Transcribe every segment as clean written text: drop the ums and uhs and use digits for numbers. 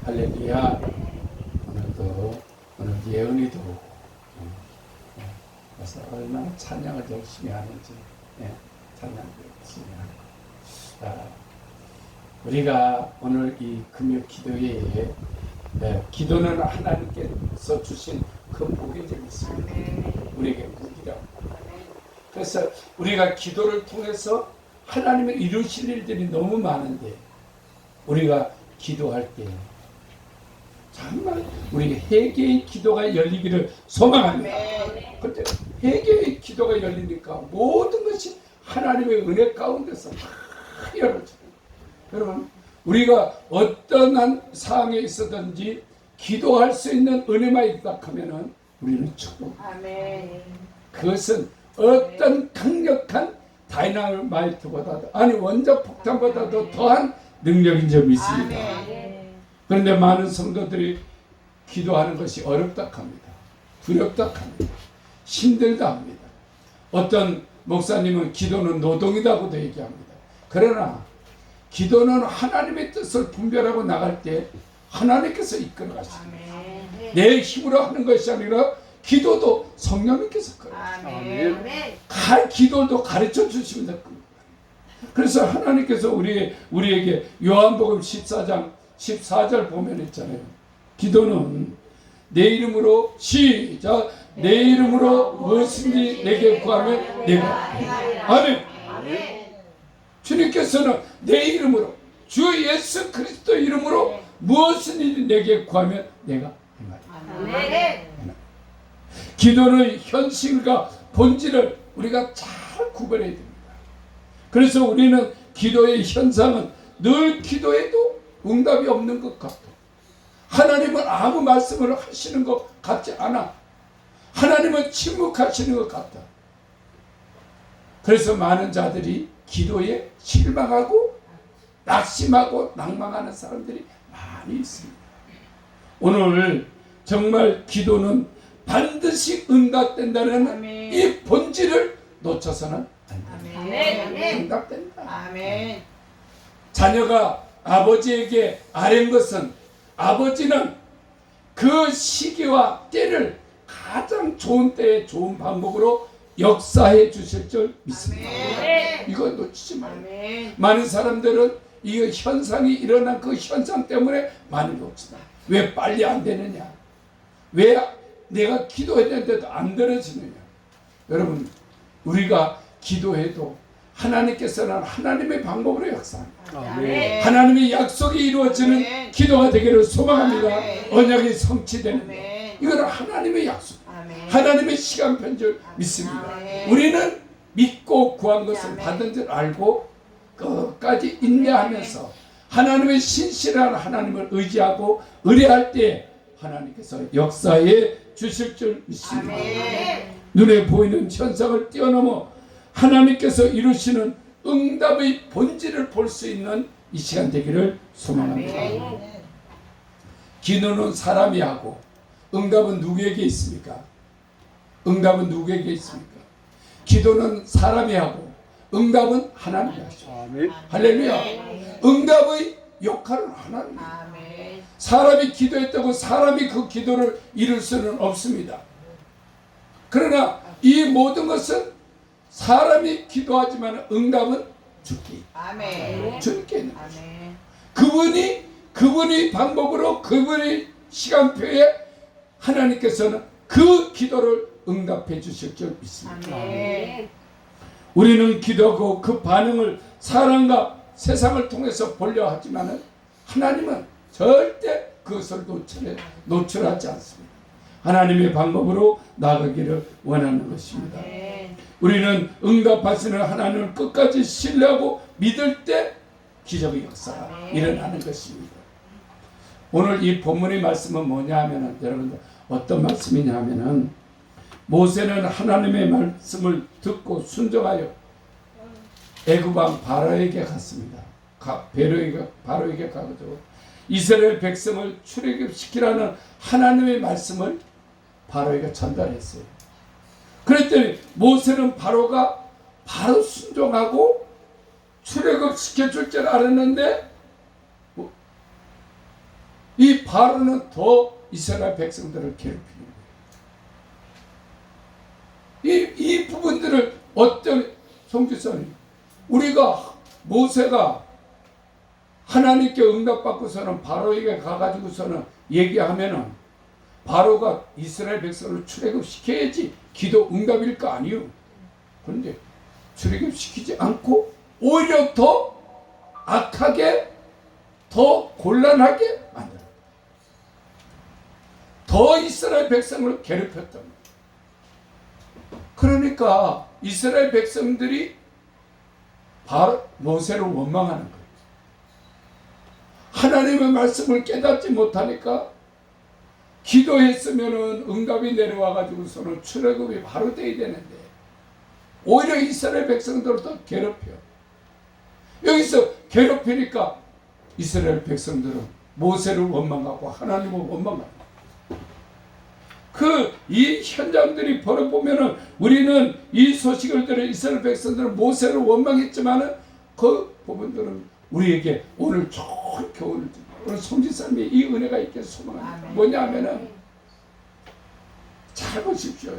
할렐루야. 오늘 예은이도 그래서 얼마나 찬양을 열심히 하는지, 찬양을 열심히 하는. 우리가 오늘 이 금요 기도회에 기도는 하나님께서 주신 그 복이 좀 있습니다. 우리에게 무기라고. 그래서 우리가 기도를 통해서 하나님을 이루실 일들이 너무 많은데, 우리가 기도할 때 정말 우리 회개의 기도가 열리기를 소망합니다. 그런데 회개의 기도가 열리니까 모든 것이 하나님의 은혜 가운데서 다 열어져요. 여러분, 우리가 어떤 한 상황에 있었든지 기도할 수 있는 은혜만 있다 하면은 우리는 축복합니다. 그것은 어떤 강력한 다이나마이트보다도, 아니 원자 폭탄보다도 더한 능력인 점이 있습니다. 그런데 많은 성도들이 기도하는 것이 어렵다 합니다. 두렵다 합니다. 힘들다 합니다. 어떤 목사님은 기도는 노동이라고도 얘기합니다. 그러나 기도는 하나님의 뜻을 분별하고 나갈 때 하나님께서 이끌어 가십니다. 내 힘으로 하는 것이 아니라 기도도 성령님께서 그러십니다. 기도도 가르쳐 주시면 될 겁니다. 그래서 하나님께서 우리에게 요한복음 14장 14절 보면 있잖아요. 기도는 내 이름으로 시작, 내 이름으로 무엇인지 내게 구하면 내가 아멘. 주님께서는 내 이름으로, 주 예수 그리스도 이름으로 무엇이든지 내게 구하면 내가 행하리라. 기도는 현실과 본질을 우리가 잘 구별해야 됩니다. 그래서 우리는 기도의 현상은 늘 기도해도 응답이 없는 것 같고, 하나님은 아무 말씀을 하시는 것 같지 않아. 하나님은 침묵하시는 것 같다. 그래서 많은 자들이 기도에 실망하고 낙심하고 낭망하는 사람들이 많이 있습니다. 오늘 정말 기도는 반드시 응답된다는 이 본질을 놓쳐서는 안 됩니다. 응답된다. 자녀가 아버지에게 아뢰는 것은, 아버지는 그 시기와 때를 가장 좋은 때에 좋은 방법으로 역사해 주실 줄 믿습니다. 이거 놓치지 말아요. 많은 사람들은 이 현상이 일어난 그 현상 때문에 많이 놓치다. 왜 빨리 안 되느냐? 왜 내가 기도했는데도 안 들어지느냐? 여러분, 우리가 기도해도 하나님께서는 하나님의 방법으로 역사합니다. 하나님의 약속이 이루어지는 기도가 되기를 소망합니다. 언약이 성취되는 이거는 하나님의 약속, 하나님의 시간표인 줄 믿습니다. 우리는 믿고 구한 것을 받은 줄 알고 끝까지 인내하면서 하나님의 신실한 하나님을 의지하고 의뢰할 때 하나님께서 역사해 주실 줄 믿습니다. 눈에 보이는 현상을 뛰어넘어 하나님께서 이루시는 응답의 본질을 볼 수 있는 이 시간 되기를 소망합니다. 기도는 사람이 하고 응답은 누구에게 있습니까? 응답은 누구에게 있습니까? 기도는 사람이 하고 응답은 하나님이 하죠. 할렐루야. 응답의 역할은 하나님입니다. 사람이 기도했다고 사람이 그 기도를 이룰 수는 없습니다. 그러나 이 모든 것은 사람이 기도하지만 응답은 주께 있는 것이죠. 그분이 방법으로, 그분의 시간표에 하나님께서는 그 기도를 응답해 주실 줄 믿습니다. 우리는 기도하고 그 반응을 사람과 세상을 통해서 보려 하지만 하나님은 절대 그것을 노출하지 않습니다. 하나님의 방법으로 나가기를 원하는 것입니다. 우리는 응답하시는 하나님을 끝까지 신뢰하고 믿을 때 기적의 역사가 일어나는 것입니다. 오늘 이 본문의 말씀은 뭐냐 하면은, 여러분들 어떤 말씀이냐 하면은, 모세는 하나님의 말씀을 듣고 순종하여 애굽왕 바로에게 갔습니다. 바로에게 가가지고 이스라엘 백성을 출애굽시키라는 하나님의 말씀을 바로에게 전달했어요. 그랬더니 모세는 바로가 바로 순종하고 출애굽시켜 줄 줄 알았는데 바로는 더 이스라엘 백성들을 괴롭히는 거예요. 이 부분들을 어떤 송지사님, 우리가 모세가 하나님께 응답받고서는 바로에게 가가지고서는 얘기하면은 바로가 이스라엘 백성을 출애굽시켜야지 기도 응답일 거 아니요. 그런데 출애굽시키지 않고 오히려 더 악하게, 더 곤란하게 만들어. 더 이스라엘 백성을 괴롭혔던 거예요. 그러니까 이스라엘 백성들이 바로 모세를 원망하는 거예요. 하나님의 말씀을 깨닫지 못하니까 기도했으면은 응답이 내려와 가지고서는 출애굽이 바로 돼야 되는데 오히려 이스라엘 백성들을 더 괴롭혀. 여기서 괴롭히니까 이스라엘 백성들은 모세를 원망하고 하나님을 원망하고, 이 현장들이 벌어보면은 우리는 이 소식을 들어 이스라엘 백성들은 모세를 원망했지만은 그 부분들은 우리에게 오늘 좋은 교훈을 줍니다. 오늘 송지사님이 이 은혜가 있게 소망합니다. 뭐냐면은 잘 보십시오.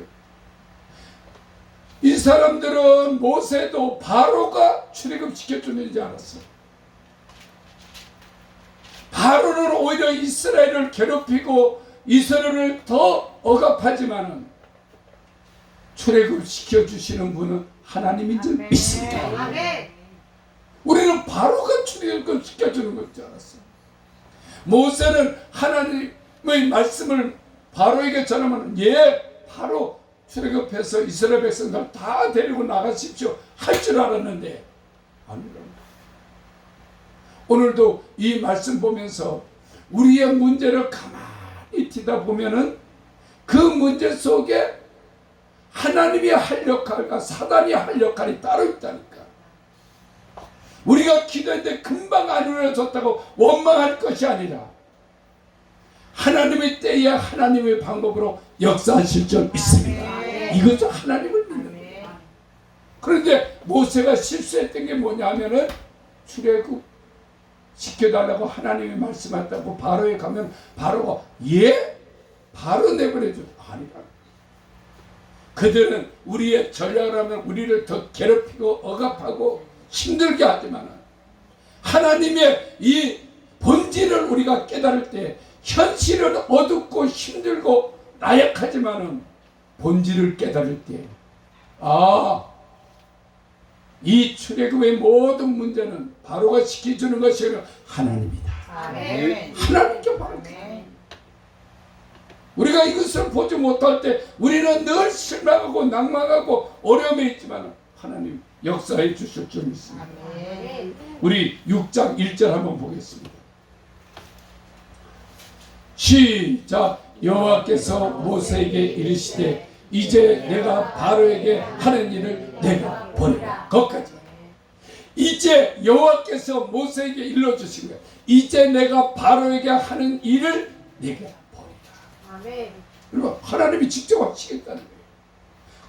이 사람들은 모세도 바로가 출애굽시켜주는 줄 알았어. 바로는 오히려 이스라엘을 괴롭히고 이스라엘을 더 억압하지만은 출애굽시켜주시는 분은 하나님인 줄 믿습니다. 우리는 바로가 출애굽시켜주는 것 줄 알았어. 모세는 하나님의 말씀을 바로에게 전하면 바로 출애굽해서 이스라엘 백성들 다 데리고 나가십시오 할 줄 알았는데 아니라. 오늘도 이 말씀 보면서 우리의 문제를 가만히 뒤다 보면은 그 문제 속에 하나님이 할 역할과 사단이 할 역할이 따로 있다니까. 우리가 기도했는데 금방 안 이루어졌다고 원망할 것이 아니라 하나님의 때에 하나님의 방법으로 역사하실 줄 믿습니다. 이것도 하나님을 믿는 거예요. 그런데 모세가 실수했던 게 뭐냐면은 출애굽 시켜달라고 하나님이 말씀했다고 바로에 가면 바로가 바로 내버려줘. 아니라. 그들은 우리의 전략을 하면 우리를 더 괴롭히고 억압하고 힘들게 하지만 하나님의 이 본질을 우리가 깨달을 때 현실은 어둡고 힘들고 나약하지만은 본질을 깨달을 때 이 출애굽의 모든 문제는 바로가 시켜주는 것이 아니라 하나님이다. 하나님께 바로 우리가 이것을 보지 못할 때 우리는 늘 실망하고 낭망하고 어려움에 있지만 하나님 역사해 주실 줄 믿습니다. 우리 6장 1절 한번 보겠습니다. 시작. 여호와께서 모세에게 이르시되 이제 내가 바로에게 하는 일을 내가 보리라. 거기까지. 이제 여호와께서 모세에게 일러주신 거예요. 이제 내가 바로에게 하는 일을 내가 보리라. 그리고 하나님이 직접 하시겠다는 거예요.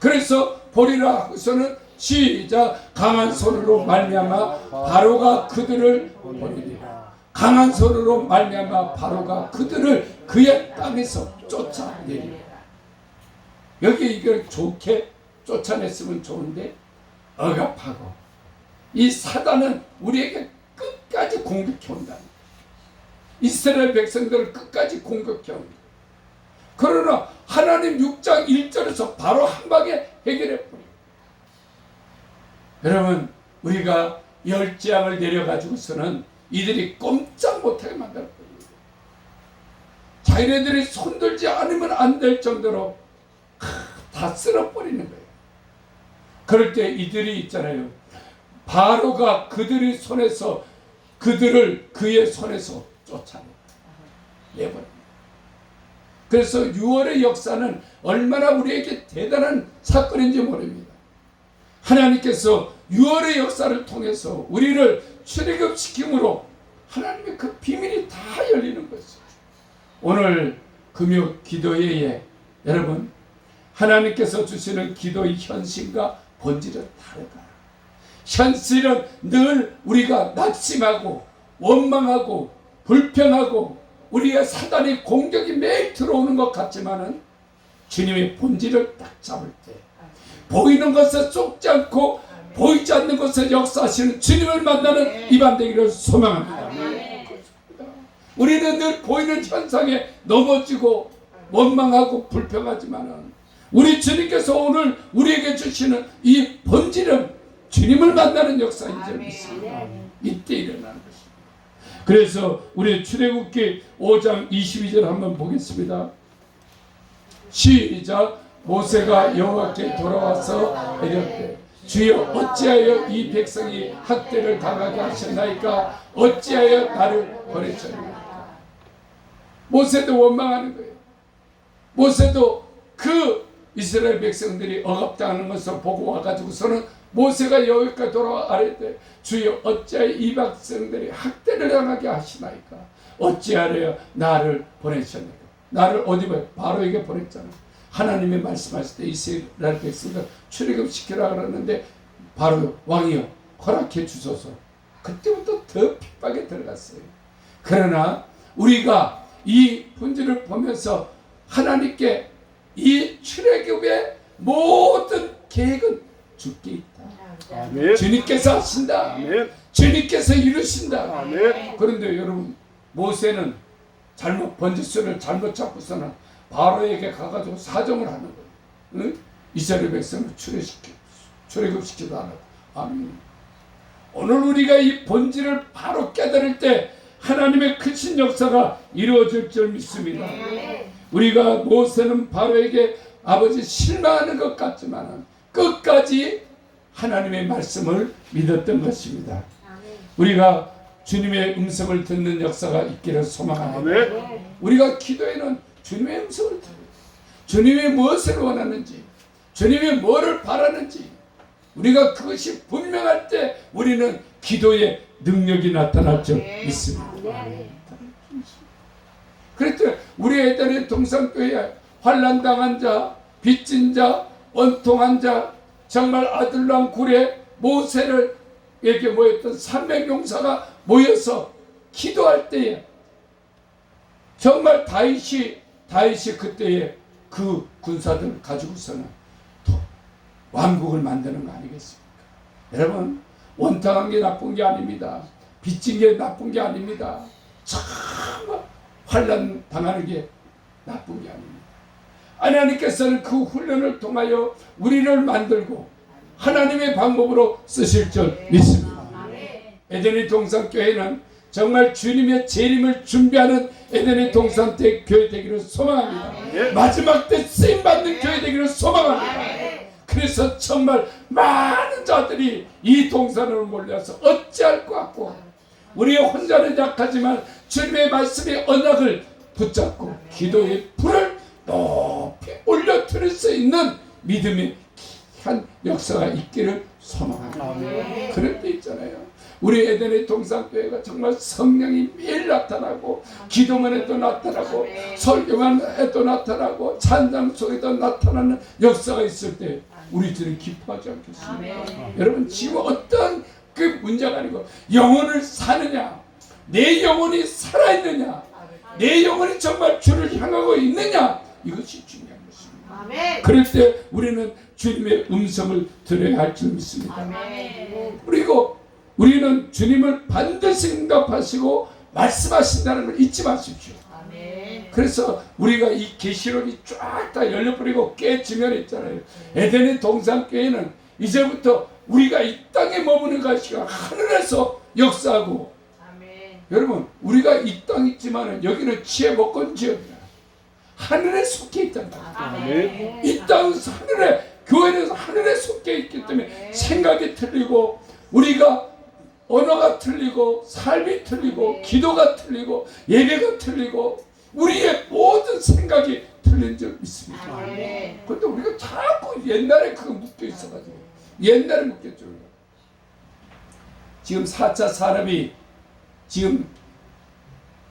그래서 보리라 하고서는 시작. 강한 손으로 말미암아 바로가 그들을 보리리라. 강한 손으로 말미암아 바로가 그들을 그의 땅에서 쫓아내리라. 여기 이걸 좋게 쫓아냈으면 좋은데 억압하고 이 사단은 우리에게 끝까지 공격해 온다. 이스라엘 백성들을 끝까지 공격해 온다. 그러나 하나님 6장 1절에서 바로 한 방에 해결해 버려요. 여러분, 우리가 열재앙을 내려가지고서는 이들이 꼼짝 못하게 만들어버려요. 자기네들이 손들지 않으면 안 될 정도로 다 쓸어버리는 거예요. 그럴 때 이들이 있잖아요. 바로가 그들의 손에서 그들을 그의 손에서 쫓아내버립니다. 그래서 6월의 역사는 얼마나 우리에게 대단한 사건인지 모릅니다. 하나님께서 6월의 역사를 통해서 우리를 출애굽시킴으로 하나님의 그 비밀이 다 열리는 것이죠. 오늘 금요 기도회에 여러분, 하나님께서 주시는 기도의 현실과 본질은 다르다. 현실은 늘 우리가 낙심하고 원망하고 불평하고 우리가 사단의 공격이 매일 들어오는 것 같지만은 주님의 본질을 딱 잡을 때 보이는 것에 쫓지 않고 보이지 않는 것에 역사하시는 주님을 만나는 입안 되기를 소망합니다. 우리는 늘 보이는 현상에 넘어지고 원망하고 불평하지만은 우리 주님께서 오늘 우리에게 주시는 이 본질은 주님을 만나는 역사인 줄 믿습니다. 이때 일어나는 것입니다. 그래서 우리 출애굽기 5장 22절 한번 보겠습니다. 시작. 모세가 여호와께 돌아와서 이르되 주여 어찌하여 이 백성이 학대를 당하게 하셨나이까 어찌하여 나를 버리셨나이까. 모세도 원망하는 거예요. 모세도 그 이스라엘 백성들이 억압당하는 것을 보고 와가지고서는 모세가 여호와께 돌아와 아뢰되 주여 어찌하여 이 백성들이 학대를 당하게 하시나이까 어찌하여 나를 보내셨나이까. 나를 어디 봐? 바로에게 보냈잖아. 하나님이 말씀하실 때 이스라엘 백성들 출애굽시키라 그러는데 바로 왕이여 허락해 주소서. 그때부터 더 핍박에 들어갔어요. 그러나 우리가 이 본질을 보면서 하나님께 이 출애굽의 모든 계획은 주께 있다. 아멘. 주님께서 하신다. 아멘. 주님께서 이루신다. 아멘. 그런데 여러분 모세는 잘못 번지수를 잘못 잡고서는 바로에게 가가지고 사정을 하는 거예요. 응? 이스라엘 백성을 출애굽시키도 안 하고. 아멘. 오늘 우리가 이 본질을 바로 깨달을 때 하나님의 크신 역사가 이루어질 줄 믿습니다. 우리가 모세는 바로에게 아버지 실망하는 것 같지만 끝까지 하나님의 말씀을 믿었던 것입니다. 우리가 주님의 음성을 듣는 역사가 있기를 소망합니다. 우리가 기도에는 주님의 음성을 들어요. 주님이 무엇을 원하는지, 주님이 뭐를 바라는지 우리가 그것이 분명할 때 우리는 기도의 능력이 나타날 줄 믿습니다. 그랬더니 우리 애들의 동산교회에 환난당한 자, 빚진 자, 원통한 자, 정말 아들랑 굴에 모세를 에게 모였던 300용사가 모여서 기도할 때에 정말 다윗이 그때에 그 군사들을 가지고서는 왕국을 만드는 거 아니겠습니까? 여러분 원통한 게 나쁜 게 아닙니다. 빚진 게 나쁜 게 아닙니다. 정말 환난 당하는 게 나쁜 게 아닙니다. 하나님께서는 그 훈련을 통하여 우리를 만들고 하나님의 방법으로 쓰실 줄 믿습니다. 에덴의 동산교회는 정말 주님의 재림을 준비하는 에덴의 동산대 교회 되기를 소망합니다. 마지막 때 쓰임받는 교회 되기를 소망합니다. 그래서 정말 많은 자들이 이 동산으로 몰려서 어찌할 것 같고 우리 혼자는 약하지만 주님의 말씀의 언약을 붙잡고 기도의 불을 높이 올려드릴 수 있는 믿음의 한 역사가 있기를 소망합니다. 그럴 때 있잖아요. 우리 에덴의 동산교회가 정말 성령이 매일 나타나고 기도만 해도 나타나고 설교만 해도 나타나고 찬양 속에도 나타나는 역사가 있을 때 우리들은 기뻐하지 않겠습니까? 여러분 지금 어떤 그 문제가 아니고 영혼을 사느냐, 내 영혼이 살아있느냐, 내 영혼이 정말 주를 향하고 있느냐, 이것이 중요한 것입니다. 그럴 때 우리는 주님의 음성을 들어야 할 줄 믿습니다. 그리고 우리는 주님을 반드시 응답하시고 말씀하신다는 걸 잊지 마십시오. 그래서 우리가 이 계시록이 쫙 다 열려버리고 깨지면 있잖아요. 에덴의 동산교회는 이제부터 우리가 이 땅에 머무는 것이 하늘에서 역사하고 여러분 우리가 이 땅 있지만 여기는 지혜 먹건 지역이야. 하늘에 속해 있단 말이야. 이 땅은 하늘에, 교회는 하늘에 속해 있기 때문에 생각이 틀리고 우리가 언어가 틀리고 삶이 틀리고 기도가 틀리고 예배가 틀리고 우리의 모든 생각이 틀린 줄 믿습니다. 그런데 우리가 자꾸 옛날에 그거 묶여 있어가지고 옛날에 묶였죠. 지금 4차 산업이 지금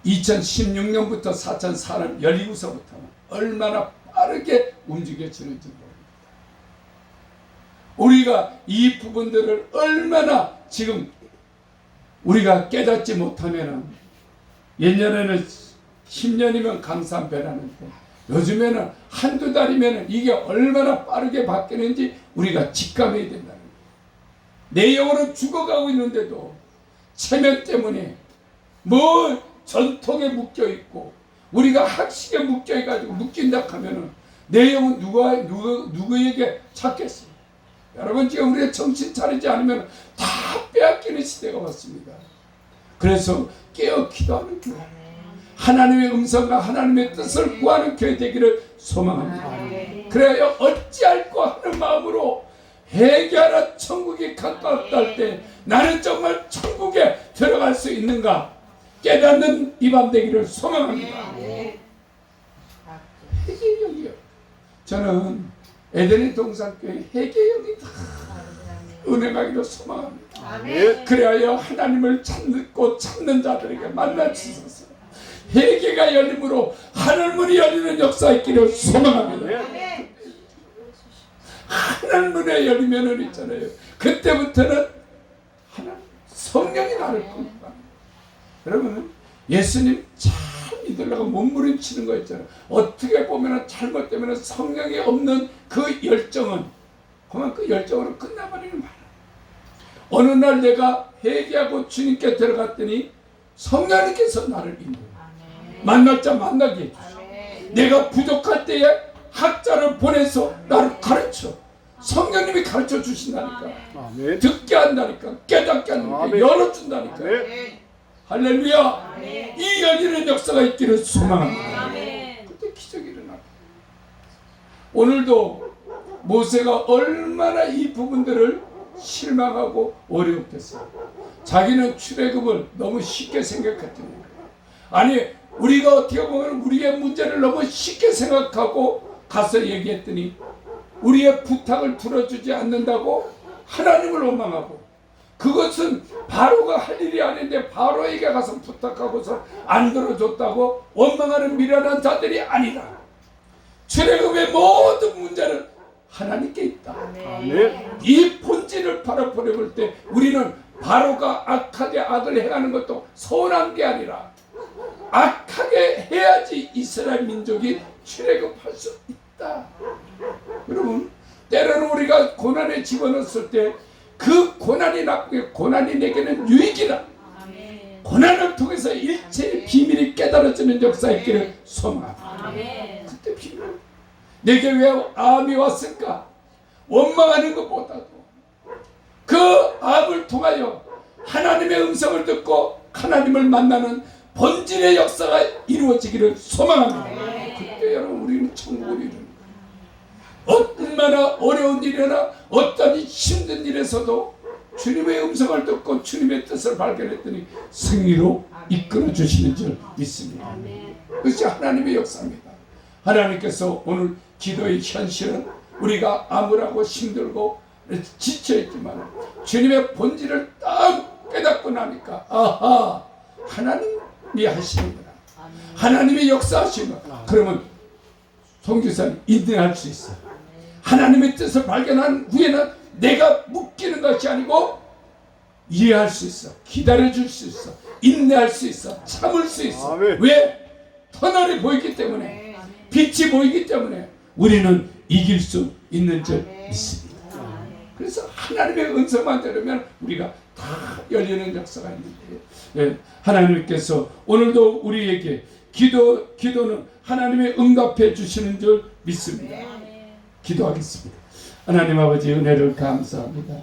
2016년부터 4차 산업 열리고서부터 얼마나 빠르게 움직여지는지 모릅니다. 우리가 이 부분들을 얼마나 지금 우리가 깨닫지 못하면 옛날에는 10년이면 감사한 배라는데 요즘에는 한두 달이면 이게 얼마나 빠르게 바뀌는지 우리가 직감해야 된다는 거예요. 내 영혼은 죽어가고 있는데도 체면 때문에 뭐 전통에 묶여 있고 우리가 학식에 묶여 가지고 묶인다 하면은 내 영혼 누구에게 찾겠어요? 여러분, 지금 우리가 정신 차리지 않으면 다 빼앗기는 시대가 왔습니다. 그래서 깨어 기도하는 교회, 하나님의 음성과 하나님의 뜻을 구하는 교회 되기를 소망합니다. 그래야 어찌할꼬 하는 마음으로 회개하라, 천국이 가까웠다 할 때 나는 정말 천국에 들어갈 수 있는가 깨닫는 이 밤 되기를 소망합니다. 회개력이요. 저는 에덴의 동산교회 회개력이 다 은행하기로 소망합니다. 그래야 하나님을 찾는 자들에게 만나 주소서. 회개가 열림으로 하늘문이 열리는 역사 있기를 소망합니다. 하늘문에 열리면은 있잖아요. 그때부터는 성령이 나를 공급합니다. 여러분, 예수님 잘 믿으려고 몸부림치는 거 있잖아요. 어떻게 보면 잘못되면 성령이 없는 그 열정은 그만 그 열정으로 끝나버리는 말이에요. 어느 날 내가 회개하고 주님께 들어갔더니 성령님께서 나를 인도해요. 만날 자 만나게 해주시고, 내가 부족할 때에 학자를 보내서 나를 가르쳐. 성령님이 가르쳐 주신다니까. 아멘. 듣게 한다니까. 깨닫게 한다니까. 아멘. 열어준다니까. 아멘. 할렐루야. 아멘. 이 열리는 역사가 있기를 소망합니다. 아멘. 그때 기적이 일어납니다. 오늘도 모세가 얼마나 이 부분들을 실망하고 어려웠겠어요. 자기는 출애굽을 너무 쉽게 생각했던 거예요. 아니, 우리가 어떻게 보면 우리의 문제를 너무 쉽게 생각하고 가서 얘기했더니 우리의 부탁을 들어주지 않는다고 하나님을 원망하고, 그것은 바로가 할 일이 아닌데 바로에게 가서 부탁하고서 안 들어줬다고 원망하는 미련한 자들이 아니라 출애굽의 모든 문제는 하나님께 있다. 아멘. 이 본질을 바라보려볼 때 우리는 바로가 악하게 악을 행하는 것도 서운한 게 아니라 악하게 해야지 이스라엘 민족이 출애굽할 수 있다. 여러분, 때로는 우리가 고난에 집어넣었을 때 그 고난이 나쁘게, 고난이 내게는 유익이다. 아멘. 고난을 통해서 일체의 비밀이 깨달아지는 역사 있기를 소망합니다. 아멘. 그때 비밀, 내게 왜 암이 왔을까? 원망하는 것보다도 그 암을 통하여 하나님의 음성을 듣고 하나님을 만나는 본질의 역사가 이루어지기를 소망합니다. 그때 여러분, 우리는 천국을 이루는 거예요. 얼마나 어려운 일이나 어떤 힘든 일에서도 주님의 음성을 듣고 주님의 뜻을 발견했더니 승리로 이끌어 주시는 줄 믿습니다. 그것이 하나님의 역사입니다. 하나님께서 오늘 기도의 현실은 우리가 암울하고 힘들고 지쳐있지만 주님의 본질을 딱 깨닫고 나니까 아하, 하나님이 하시는구나. 하나님이 역사하시는구나. 그러면 송교사님 인내할 수 있어요. 하나님의 뜻을 발견한 후에는 내가 묶이는 것이 아니고 이해할 수 있어, 기다려줄 수 있어, 인내할 수 있어, 참을 수 있어. 아멘. 왜? 터널이 보이기 때문에, 빛이 보이기 때문에 우리는 이길 수 있는 줄 믿습니다. 그래서 하나님의 은성만 들으면 우리가 다 열리는 역사가 있는데, 예, 하나님께서 오늘도 우리에게 기도는 하나님의 응답해 주시는 줄 믿습니다. 기도하겠습니다. 하나님 아버지, 은혜를 감사합니다.